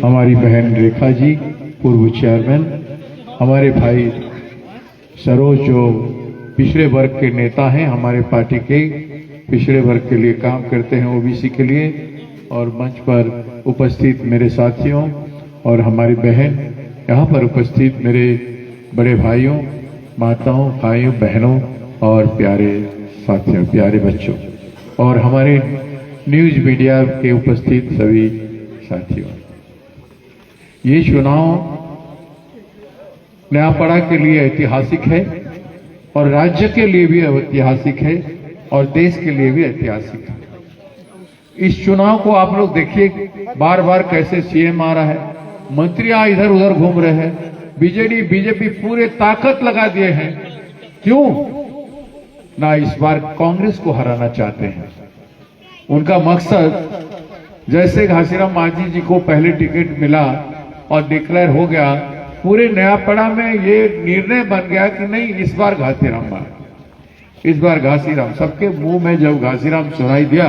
हमारी बहन रेखा जी पूर्व चेयरमैन, हमारे भाई सरोज जो पिछड़े वर्ग के नेता हैं, हमारे पार्टी के पिछड़े वर्ग के लिए काम करते हैं, ओबीसी के लिए, और मंच पर उपस्थित मेरे साथियों और हमारी बहन, यहाँ पर उपस्थित मेरे बड़े भाइयों, माताओं, भाइयों, बहनों और प्यारे साथियों, प्यारे बच्चों, और हमारे न्यूज मीडिया के उपस्थित सभी साथियों। ये चुनाव नयापड़ा के लिए ऐतिहासिक है और राज्य के लिए भी ऐतिहासिक है और देश के लिए भी ऐतिहासिक है। इस चुनाव को आप लोग देखिए, बार बार कैसे सीएम आ रहा है, मंत्रियां इधर उधर घूम रहे हैं, बीजेपी पूरे ताकत लगा दिए हैं। क्यों ना इस बार कांग्रेस को हराना चाहते हैं। उनका मकसद, जैसे घासीराम मांझी जी को पहले टिकट मिला और डिक्लेयर हो गया, पूरे नयापड़ा में ये निर्णय बन गया कि नहीं, इस बार घासीराम, इस बार घासीराम। सबके मुंह में जब घासीराम सुनाई दिया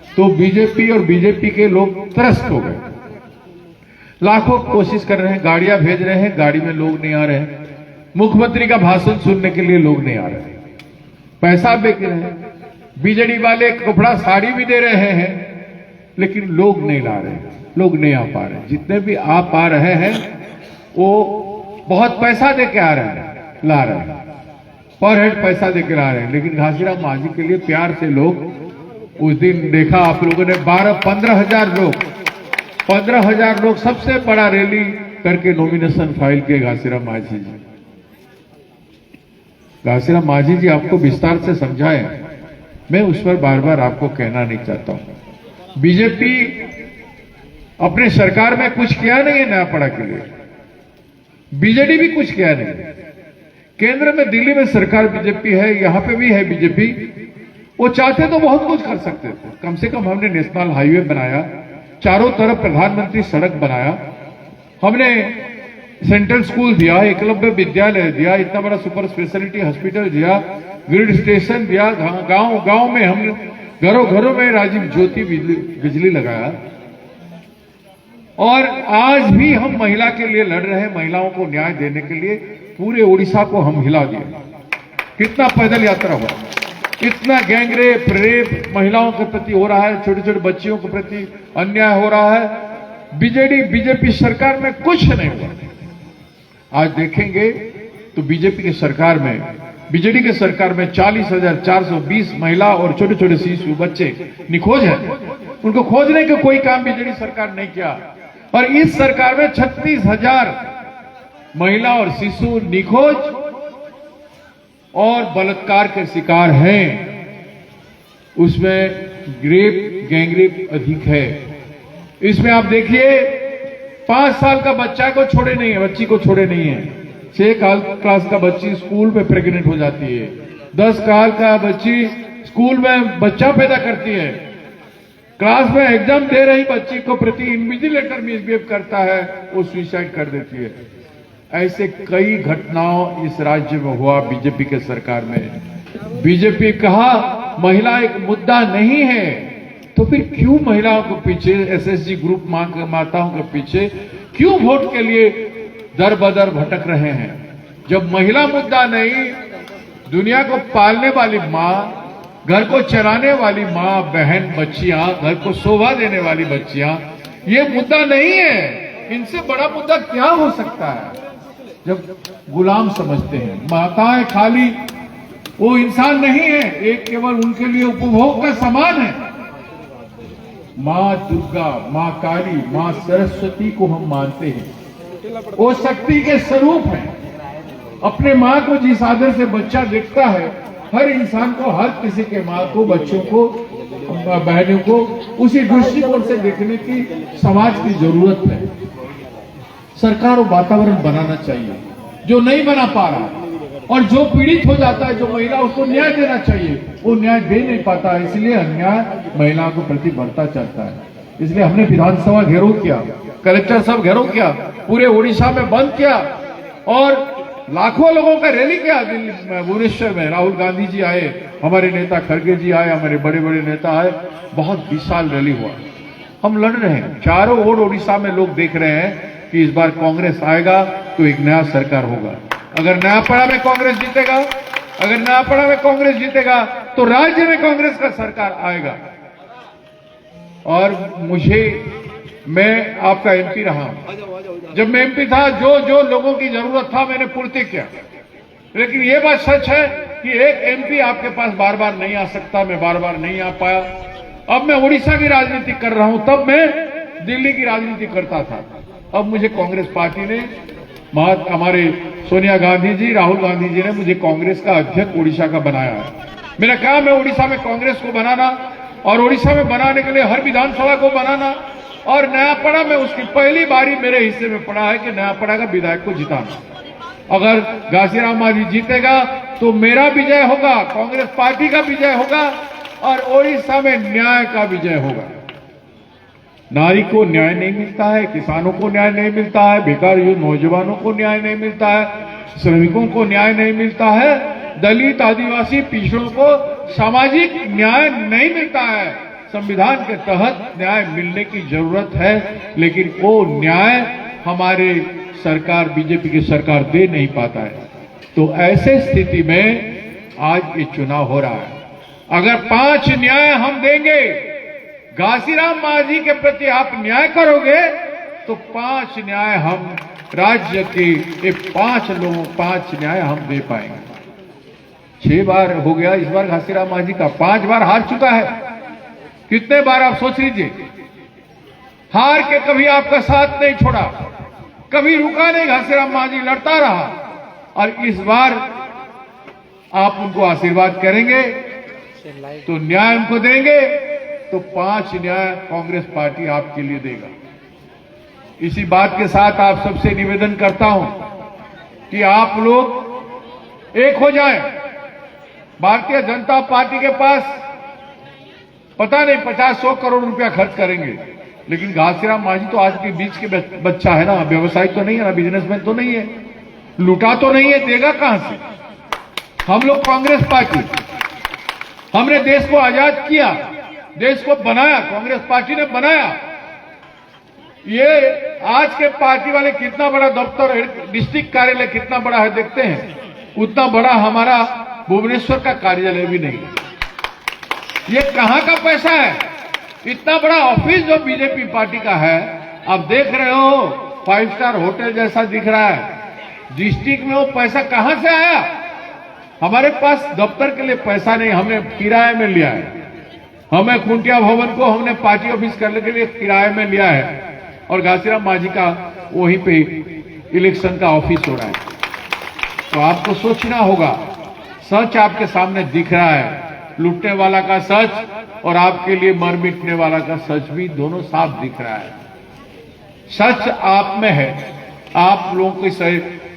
तो बीजेपी और बीजेपी के लोग त्रस्त हो गए। लाखों कोशिश कर रहे हैं, गाड़ियां भेज रहे हैं, गाड़ी में लोग नहीं आ रहे हैं, मुख्यमंत्री का भाषण सुनने के लिए लोग नहीं आ रहे हैं, पैसा बेच रहे हैं, बीजेडी वाले कपड़ा साड़ी भी दे रहे हैं, लेकिन लोग नहीं ला रहे हैं, लोग नहीं आ पा रहे। जितने भी आ पा रहे हैं वो बहुत पैसा दे के आ रहे हैं, ला रहे हैं, पर हेड पैसा दे के ला रहे हैं। लेकिन घासीराम मांझी के लिए प्यार से लोग, उस दिन देखा आप लोगों ने 15,000 लोग, 15,000 लोग सबसे बड़ा रैली करके नॉमिनेशन फाइल किए घासीराम मांझी जी। घासीराम मांझी जी आपको विस्तार से समझाए, मैं उस पर बार बार आपको कहना नहीं चाहता हूं। बीजेपी अपने सरकार में कुछ किया नहीं है नयापड़ा के लिए, बीजेडी भी कुछ किया नहीं। केंद्र में, दिल्ली में सरकार बीजेपी है, यहां पे भी है बीजेपी। वो चाहते तो बहुत कुछ कर सकते थे। कम से कम हमने नेशनल हाईवे बनाया, चारों तरफ प्रधानमंत्री सड़क बनाया, हमने सेंट्रल स्कूल दिया, एकलव्य विद्यालय दिया, इतना बड़ा सुपर स्पेशलिटी हॉस्पिटल दिया, ग्रिड स्टेशन दिया, गांव गांव में हमने घरों घरों में राजीव ज्योति बिजली लगाया। और आज भी हम महिला के लिए लड़ रहे हैं, महिलाओं को न्याय देने के लिए। पूरे उड़ीसा को हम हिला दिए। कितना पैदल यात्रा हुआ, कितना गैंगरेप, रेप महिलाओं के प्रति हो रहा है, छोटे छोटे बच्चियों के प्रति अन्याय हो रहा है। बीजेपी सरकार में कुछ नहीं हुआ। आज देखेंगे तो बीजेपी की सरकार में, बीजेडी के सरकार में 40,420 महिला और छोटे छोटे शिशु बच्चे निखोज है। उनको खोजने का कोई काम बीजेडी सरकार नहीं किया। और इस सरकार में 36,000 महिला और शिशु निखोज और बलात्कार के शिकार हैं। उसमें गैंगरेप अधिक है। इसमें आप देखिए, 5 साल का बच्चा को छोड़े नहीं है, बच्ची को छोड़े नहीं है। 6 क्लास का बच्ची स्कूल में प्रेग्नेंट हो जाती है, 10 साल का बच्ची स्कूल में बच्चा पैदा करती है, क्लास में एग्जाम दे रही बच्ची को प्रति इन्विजिलेटर मिसबिहेव करता है, वो सुसाइड कर देती है। ऐसे कई घटनाओं इस राज्य में हुआ बीजेपी के सरकार में। बीजेपी कहा महिला एक मुद्दा नहीं है, तो फिर क्यों महिलाओं को पीछे, एसएसजी ग्रुप माताओं के पीछे क्यों वोट के लिए दर बदर भटक रहे हैं? जब महिला मुद्दा नहीं, दुनिया को पालने वाली माँ, घर को चलाने वाली माँ, बहन, बच्चियां, घर को शोभा देने वाली बच्चियां, ये मुद्दा नहीं है। इनसे बड़ा मुद्दा क्या हो सकता है? जब गुलाम समझते हैं, माताएं खाली वो इंसान नहीं है, एक केवल उनके लिए उपभोग का सामान है। माँ दुर्गा, माँ काली, माँ सरस्वती को हम मानते हैं, वो शक्ति के स्वरूप है। अपने माँ को जिस आदर से बच्चा देखता है, हर इंसान को, हर किसी के माँ को, बच्चों को, बहनों को उसी दृष्टिकोण से देखने की समाज की जरूरत है। सरकार को वातावरण बनाना चाहिए जो नहीं बना पा रहा, और जो पीड़ित हो जाता है, जो महिला, उसको न्याय देना चाहिए, वो न्याय दे नहीं पाता है, इसलिए अन्याय महिलाओं के प्रति बढ़ता चलता है। इसलिए हमने विधानसभा घेराव किया, कलेक्टर साहब घेराव किया, पूरे उड़ीसा में बंद किया और लाखों लोगों का रैली किया। दिल्ली में, भुवनेश्वर में राहुल गांधी जी आए, हमारे नेता खड़गे जी आए, हमारे बड़े बड़े नेता आए, बहुत विशाल रैली हुआ। हम लड़ रहे हैं। चारों ओर ओडिशा में लोग देख रहे हैं कि इस बार कांग्रेस आएगा तो एक नया सरकार होगा। अगर नयापड़ा में कांग्रेस जीतेगा, अगर नयापड़ा में कांग्रेस जीतेगा तो राज्य में कांग्रेस का सरकार आएगा। और मैं आपका एमपी रहा हूं। जब मैं एमपी था, जो जो लोगों की जरूरत था मैंने पूर्ति किया। लेकिन यह बात सच है कि एक एमपी आपके पास बार बार नहीं आ सकता। मैं बार बार नहीं आ पाया। अब मैं उड़ीसा की राजनीति कर रहा हूं, तब मैं दिल्ली की राजनीति करता था। अब मुझे कांग्रेस पार्टी ने, हमारे सोनिया गांधी जी, राहुल गांधी जी ने मुझे कांग्रेस का अध्यक्ष उड़ीसा का बनाया है। मेरा काम है उड़ीसा में कांग्रेस को बनाना, और उड़ीसा में बनाने के लिए हर विधानसभा को बनाना। और नयापड़ा में उसकी पहली बारी मेरे हिस्से में पड़ा है कि नयापड़ा का विधायक को जिताना। अगर घासीराम मांझी जीतेगा तो मेरा विजय होगा, कांग्रेस पार्टी का विजय होगा, और ओडिशा में न्याय का विजय होगा। नारी को न्याय नहीं मिलता है, किसानों को न्याय नहीं मिलता है, बेकार नौजवानों को न्याय नहीं मिलता है, श्रमिकों को न्याय नहीं मिलता है, दलित आदिवासी पिछड़ों को सामाजिक न्याय नहीं मिलता है। संविधान के तहत न्याय मिलने की जरूरत है, लेकिन वो न्याय हमारे सरकार, बीजेपी की सरकार दे नहीं पाता है। तो ऐसे स्थिति में आज ये चुनाव हो रहा है। अगर 5 न्याय हम देंगे, घासीराम मांझी के प्रति आप न्याय करोगे, तो 5 न्याय हम राज्य के 5 न्याय हम दे पाएंगे। 6 बार हो गया इस बार घासीराम मांझी का, 5 बार हार चुका है। कितने बार आप सोच लीजिए। हार के कभी आपका साथ नहीं छोड़ा, कभी रुका नहीं, घासीराम मांझी लड़ता रहा। और इस बार आप उनको आशीर्वाद करेंगे तो न्याय उनको देंगे, तो 5 न्याय कांग्रेस पार्टी आपके लिए देगा। इसी बात के साथ आप सबसे निवेदन करता हूं कि आप लोग एक हो जाएं। भारतीय जनता पार्टी के पास पता नहीं 50-100 करोड़ रुपया खर्च करेंगे, लेकिन घासीराम मांझी तो आज के बीच के बच्चा है ना, व्यवसायी तो नहीं है ना, बिजनेसमैन तो नहीं है, लूटा तो नहीं है, देगा कहां से। हम लोग कांग्रेस पार्टी, हमने देश को आजाद किया, देश को बनाया, कांग्रेस पार्टी ने बनाया। ये आज के पार्टी वाले कितना बड़ा दफ्तर, डिस्ट्रिक्ट कार्यालय कितना बड़ा है देखते हैं, उतना बड़ा हमारा भुवनेश्वर का कार्यालय भी नहीं है। ये कहां का पैसा है? इतना बड़ा ऑफिस जो बीजेपी पार्टी का है, आप देख रहे हो 5 स्टार होटल जैसा दिख रहा है। डिस्ट्रिक्ट में वो पैसा कहां से आया? हमारे पास दफ्तर के लिए पैसा नहीं, हमने किराए में लिया है। हमें खुंटिया भवन को हमने पार्टी ऑफिस करने के लिए किराए में लिया है, और घासीराम मांझी का वहीं पे इलेक्शन का ऑफिस हो रहा है। तो आपको सोचना होगा। सच आपके सामने दिख रहा है, लूटने वाला का सच और आपके लिए मर मिटने वाला का सच भी दोनों साफ दिख रहा है। सच आप में है। आप लोगों के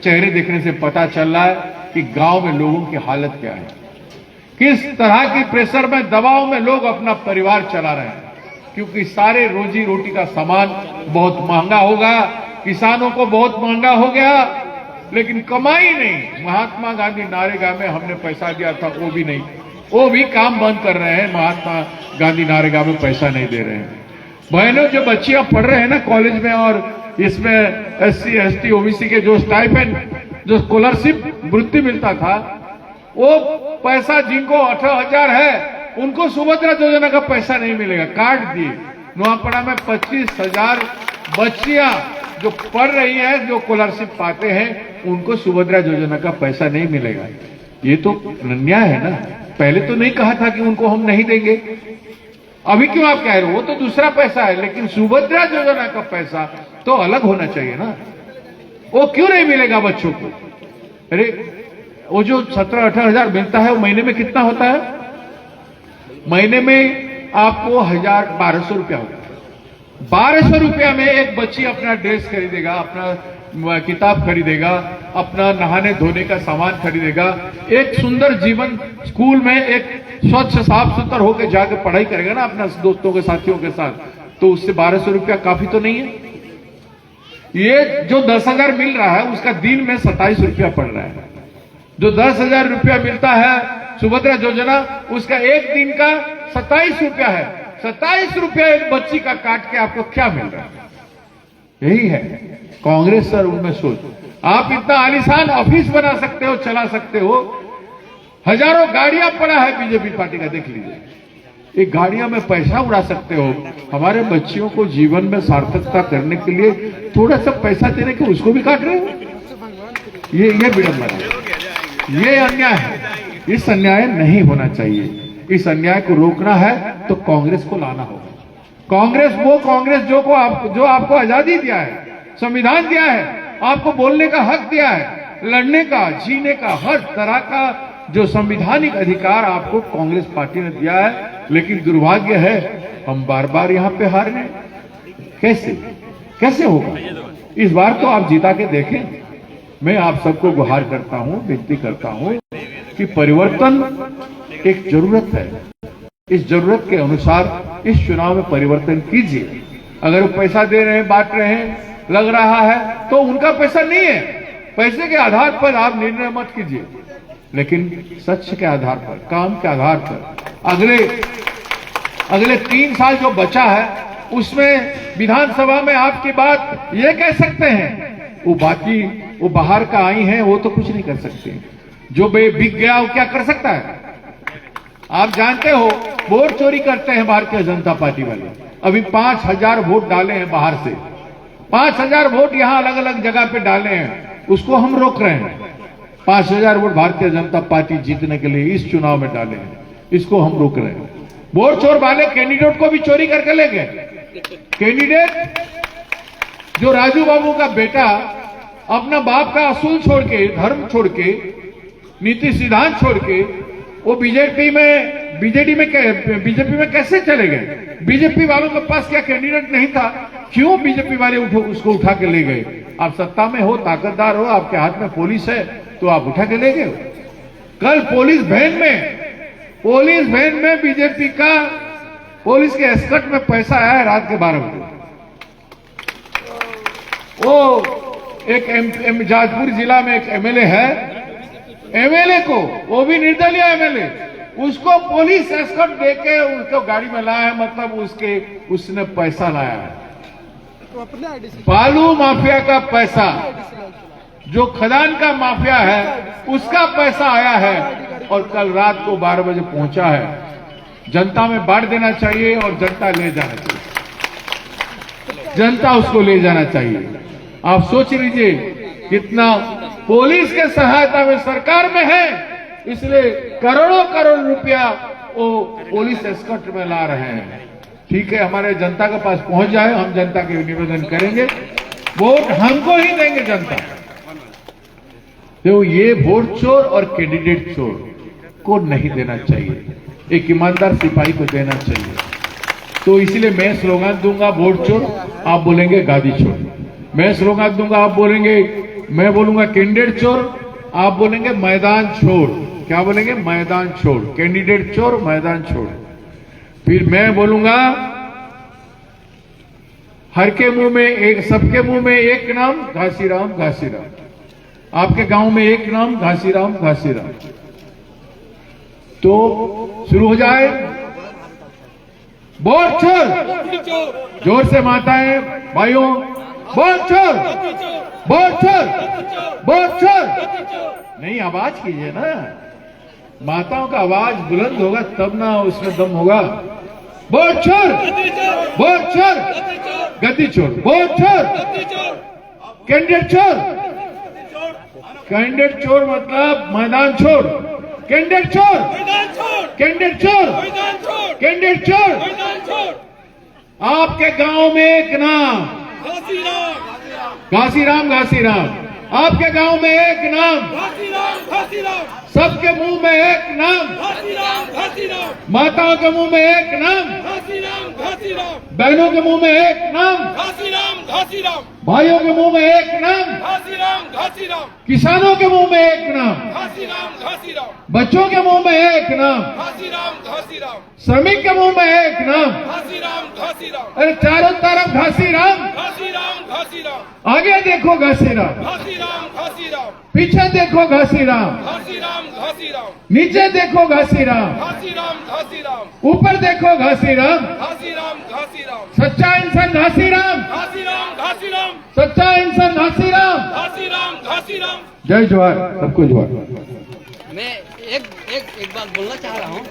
चेहरे देखने से पता चल रहा है कि गांव में लोगों की हालत क्या है, किस तरह की प्रेशर में, दबाव में लोग अपना परिवार चला रहे हैं। क्योंकि सारे रोजी रोटी का सामान बहुत महंगा होगा, किसानों को बहुत महंगा हो गया, लेकिन कमाई नहीं। महात्मा गांधी नारेगा में हमने पैसा दिया था, वो भी नहीं, वो भी काम बंद कर रहे हैं। महात्मा गांधी नारेगा में पैसा नहीं दे रहे हैं। बहनों, जो बच्चियां पढ़ रहे हैं ना कॉलेज में, और इसमें SC ST OBC के जो स्टाइपेंड, जो स्कॉलरशिप वृत्ति मिलता था, वो पैसा जिनको 18,000 है उनको सुभद्रा योजना का पैसा नहीं मिलेगा। काट दिए। नोआपड़ा में 25,000 बच्चियां जो पढ़ रही हैं, जो स्कॉलरशिप पाते हैं, उनको सुभद्रा योजना का पैसा नहीं मिलेगा। ये तो अन्याय है ना। पहले तो नहीं कहा था कि उनको हम नहीं देंगे, अभी क्यों आप कह रहे हो? वो तो दूसरा पैसा है, लेकिन सुभद्रा योजना का पैसा तो अलग होना चाहिए ना। वो क्यों नहीं मिलेगा बच्चों को? अरे वो जो 17-18,000 मिलता है, वो महीने में कितना होता है? महीने में आपको 1,000-1,200 रुपया होगा। 1,200 रुपया में एक बच्ची अपना ड्रेस खरीदेगा, अपना किताब खरीदेगा, अपना नहाने धोने का सामान खरीदेगा, एक सुंदर जीवन स्कूल में एक स्वच्छ साफ सुथरा होकर जाकर पढ़ाई करेगा ना अपना दोस्तों के साथियों के साथ, तो उससे 1,200 रुपया काफी तो नहीं है। ये जो 10,000 मिल रहा है उसका दिन में 27 रुपया पड़ रहा है। जो 10,000 रुपया मिलता है सुभद्रा योजना, उसका एक दिन का 27 रुपया है। 27 रुपया एक बच्ची का काट के आपको क्या मिल रहा है? यही है कांग्रेस सर उनमें सोच। आप इतना आलीशान ऑफिस बना सकते हो, चला सकते हो, हजारों गाड़ियां पड़ा है बीजेपी पार्टी का, देख लीजिए, एक गाड़ियों में पैसा उड़ा सकते हो। हमारे बच्चियों को जीवन में सार्थकता करने के लिए थोड़ा सा पैसा देने के उसको भी काट रहे हो। ये विडंबना है, ये अन्याय है। इस अन्याय नहीं होना चाहिए। इस अन्याय को रोकना है तो कांग्रेस को लाना होगा। कांग्रेस वो कांग्रेस जो आपको आजादी दिया है, संविधान दिया है, आपको बोलने का हक दिया है, लड़ने का, जीने का, हर तरह का जो संवैधानिक अधिकार आपको कांग्रेस पार्टी ने दिया है। लेकिन दुर्भाग्य है हम बार बार यहां पे हार गए। कैसे होगा? इस बार तो आप जीता के देखें। मैं आप सबको गुहार करता हूं, विनती करता हूं कि परिवर्तन एक जरूरत है। इस जरूरत के अनुसार इस चुनाव में परिवर्तन कीजिए। अगर वो पैसा दे रहे हैं, बांट रहे हैं, लग रहा है तो उनका पैसा नहीं है। पैसे के आधार पर आप निर्णय मत कीजिए, लेकिन सच के आधार पर, काम के आधार पर अगले 3 साल जो बचा है उसमें विधानसभा में आपकी बात ये कह सकते हैं। वो बाहर का आई हैं, वो तो कुछ नहीं कर सकते। जो बिक गया वो क्या कर सकता है? आप जानते हो वोट चोरी करते हैं भारतीय जनता पार्टी वाले। अभी 5000 वोट डाले हैं बाहर से, 5000 वोट यहां अलग अलग जगह पे डाले हैं, उसको हम रोक रहे हैं। 5000 वोट भारतीय जनता पार्टी जीतने के लिए इस चुनाव में डाले हैं, इसको हम रोक रहे हैं। वोट चोर वाले कैंडिडेट को भी चोरी करके ले गए। कैंडिडेट जो राजू बाबू का बेटा अपना बाप का असूल छोड़ के, धर्म छोड़ के, नीति सिद्धांत छोड़ के वो बीजेपी में कैसे चले गए? बीजेपी वालों के पास क्या कैंडिडेट नहीं था? क्यों बीजेपी वाले उसको उठा के ले गए? आप सत्ता में हो, ताकतदार हो, आपके हाथ में पुलिस है, तो आप उठा के ले गए। कल पुलिस वैन में बीजेपी का पुलिस के एस्कर्ट में पैसा आया है रात के 12 बजे। वो एक जाजपुर जिला में एक एमएलए है, एमएलए को, वो भी निर्दलीय एमएलए, उसको पुलिस एस्कॉर्ट देके उसको गाड़ी में लाया है, मतलब उसने पैसा लाया है। बालू माफिया का पैसा, जो खदान का माफिया है उसका पैसा आया है और कल रात को 12 बजे पहुंचा है। जनता में बांट देना चाहिए और जनता ले जाना चाहिए, जनता उसको ले जाना चाहिए। आप सोच लीजिए कितना पुलिस के सहायता में सरकार में है, इसलिए करोड़ों करोड़ रुपया वो पुलिस एस्कॉर्ट में ला रहे हैं। ठीक है, हमारे जनता के पास पहुंच जाए, हम जनता के निवेदन करेंगे, वोट हमको ही देंगे जनता। तो ये वोट चोर और कैंडिडेट चोर को नहीं देना चाहिए, एक ईमानदार सिपाही को देना चाहिए। तो इसलिए मैं स्लोगन दूंगा वोट चोर, आप बोलेंगे गादी चोर। मैं स्लोगन दूंगा, आप बोलेंगे, मैं बोलूंगा कैंडिडेट चोर, आप बोलेंगे मैदान छोड़। क्या बोलेंगे? मैदान छोड़। कैंडिडेट चोर, मैदान छोड़। फिर मैं बोलूंगा हर के मुंह में एक, सबके मुंह में एक नाम, घासीराम घासीराम। आपके गांव में एक नाम, घासीराम घासीराम। तो शुरू हो जाए वोट चोर, जोर से माताएं भाइयों, वोट चोर, वोट चोर, वोट चोर। नहीं, आवाज कीजिए ना, माताओं का आवाज बुलंद होगा तब ना उसमें दम होगा। वोट चोर, वोट चोर, गद्दी चोर, वोट चोर, कैंडिडेट चोर। कैंडिडेट चोर मतलब मैदान छोड़। कैंडिडेट चोर, कैंडिडेट चोर, कैंडिडेट चोर। आपके गांव में एक नाम, घासीराम घासीराम। आपके गांव में एक नाम, सबके मुंह में एक नाम, माताओं के मुंह में एक नाम, बहनों के मुंह में एक नाम, भाइयों के मुंह में एक नाम, किसानों के मुंह में एक नाम, बच्चों के मुंह में एक नाम, श्रमिक के मुंह में एक नाम। अरे चारों तरफ घासीराम, आगे देखो घासीराम, पीछे देखो घासीराम, नीचे देखो घासीराम, ऊपर देखो घासीराम, घासीराम घासीराम सच्चा इंसान घासीराम, घासीराम घासीराम सच्चा इंसान घासीराम। घासीराम घासीराम। जय जवाहर, सबको जवाहर। मैं एक बात बोलना चाह रहा हूँ।